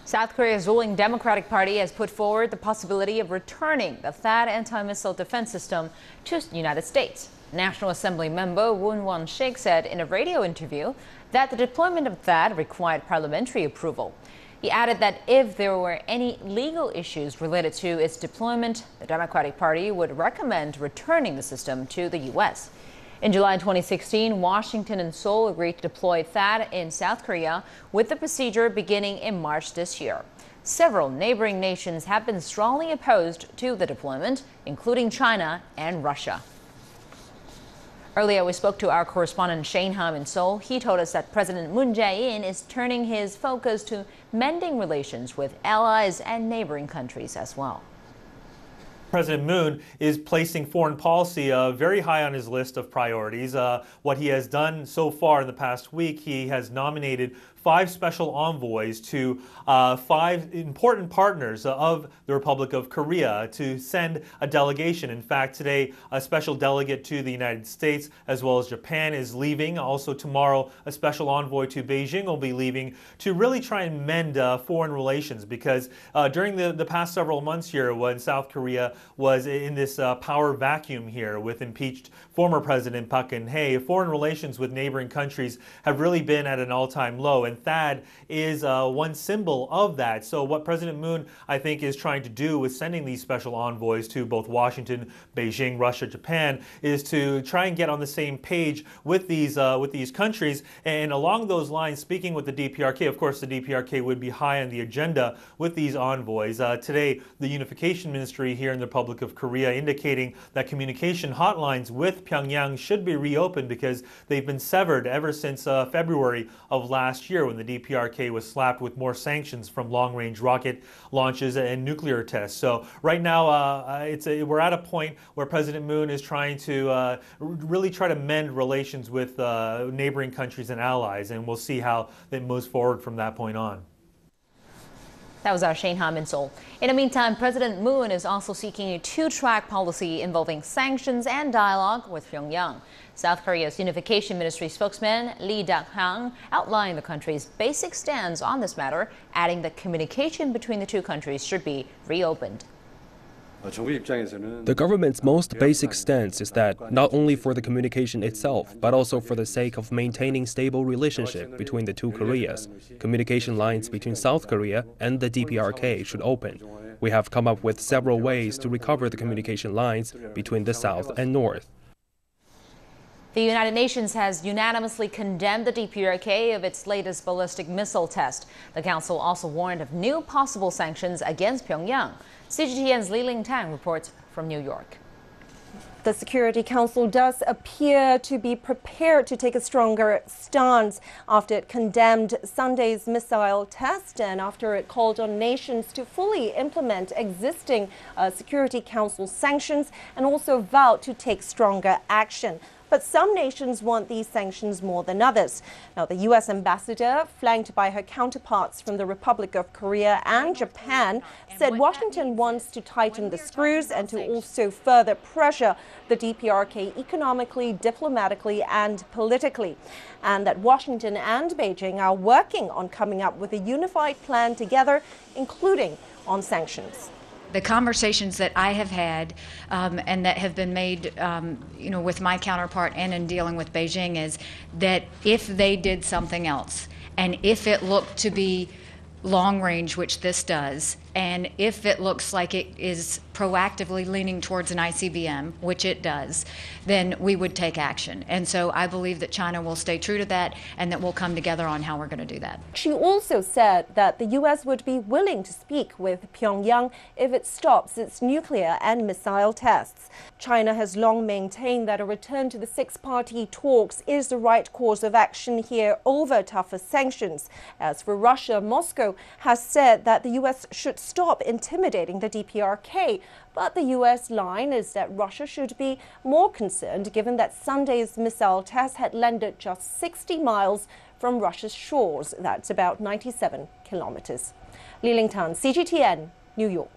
South Korea's ruling Democratic Party has put forward the possibility of returning the THAAD anti-missile defense system to the United States. National Assembly member Woon Won-sik said in a radio interview that the deployment of THAAD required parliamentary approval. He added that if there were any legal issues related to its deployment, the Democratic Party would recommend returning the system to the U.S. In July 2016, Washington and Seoul agreed to deploy THAAD in South Korea, with the procedure beginning in March this year. Several neighboring nations have been strongly opposed to the deployment, including China and Russia. Earlier, we spoke to our correspondent Shane Ham in Seoul. He told us that President Moon Jae-in is turning his focus to mending relations with allies and neighboring countries as well. President Moon is placing foreign policy very high on his list of priorities. What he has done so far in the past week, he has nominated 5 special envoys to 5 important partners of the Republic of Korea to send a delegation. In fact, today, a special delegate to the United States as well as Japan is leaving. Also tomorrow, a special envoy to Beijing will be leaving to really try and mend foreign relations, because during the past several months here, when South Korea was in this power vacuum here with impeached former President Park Geun-hye, foreign relations with neighboring countries have really been at an all-time low, and THAAD is one symbol of that. So what President Moon, I think, is trying to do with sending these special envoys to both Washington, Beijing, Russia, Japan, is to try and get on the same page with these countries. And along those lines, speaking with the DPRK, of course, the DPRK would be high on the agenda with these envoys. Today, the Unification Ministry here in the Republic of Korea indicating that communication hotlines with Pyongyang should be reopened because they've been severed ever since February of last year, when the DPRK was slapped with more sanctions from long-range rocket launches and nuclear tests. So right now, we're at a point where President Moon is trying to really try to mend relations with neighboring countries and allies, and we'll see how it moves forward from that point on. That was our Shane Ham in Seoul. In the meantime, President Moon is also seeking a 2-track policy involving sanctions and dialogue with Pyongyang. South Korea's Unification Ministry spokesman Lee Dak-hang outlined the country's basic stance on this matter, adding that communication between the two countries should be reopened. The government's most basic stance is that not only for the communication itself, but also for the sake of maintaining stable relationship between the two Koreas, communication lines between South Korea and the DPRK should open. We have come up with several ways to recover the communication lines between the South and North. The United Nations has unanimously condemned the DPRK of its latest ballistic missile test. The Council also warned of new possible sanctions against Pyongyang. CGTN's Lee Ling-tang reports from New York. The Security Council does appear to be prepared to take a stronger stance after it condemned Sunday's missile test and after it called on nations to fully implement existing Security Council sanctions and also vowed to take stronger action. But some nations want these sanctions more than others. Now, the U.S. ambassador, flanked by her counterparts from the Republic of Korea and Japan, said Washington wants to tighten the screws and to also further pressure the DPRK economically, diplomatically, and politically, and that Washington and Beijing are working on coming up with a unified plan together, including on sanctions. The conversations that I have had and that have been made, with my counterpart and in dealing with Beijing is that if they did something else, and if it looked to be long range, which this does, and if it looks like it is proactively leaning towards an ICBM, which it does, then we would take action. And so I believe that China will stay true to that and that we'll come together on how we're going to do that. She also said that the U.S. would be willing to speak with Pyongyang if it stops its nuclear and missile tests. China has long maintained that a return to the 6-party talks is the right course of action here over tougher sanctions. As for Russia, Moscow has said that the U.S. should stop intimidating the DPRK. But the U.S. line is that Russia should be more concerned, given that Sunday's missile test had landed just 60 miles from Russia's shores. That's about 97 kilometers. Lee Ling-tang, CGTN, New York.